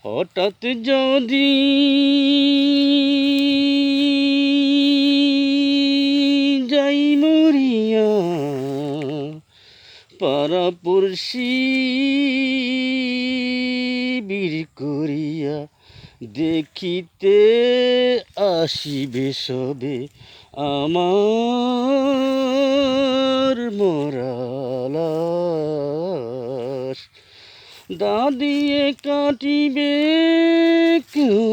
হঠাৎ যদি যাই মরিয়া, পাড়াপড়শি বীর করিয়া দেখিতে আসিবে সবে আমার মরা লাশ। দা দিয়ে কাটিবে কেউ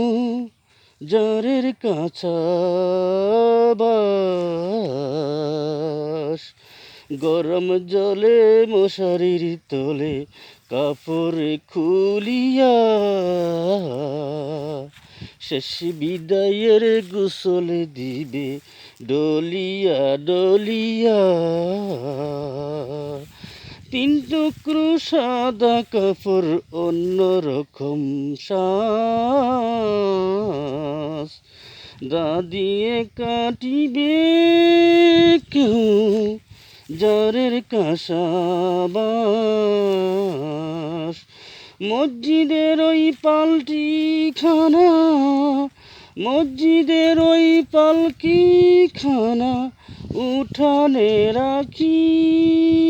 জ্বরের কাঁচা বাস। গরম জলে মশারির তলে কাপড় খুলিয়া শেষ বিদায়ের গোসল দিবে ডলিয়া ডলিয়া। তিন টুকরো সাদা কাপড় অন্যরকম শ্বাস। দা দিয়ে কাটিবে কেউ জ্বরের কাঁসাবাস। মসজিদের ওই পালটি খানা, মসজিদের ওই পালকি খানা উঠানে রাখিয়া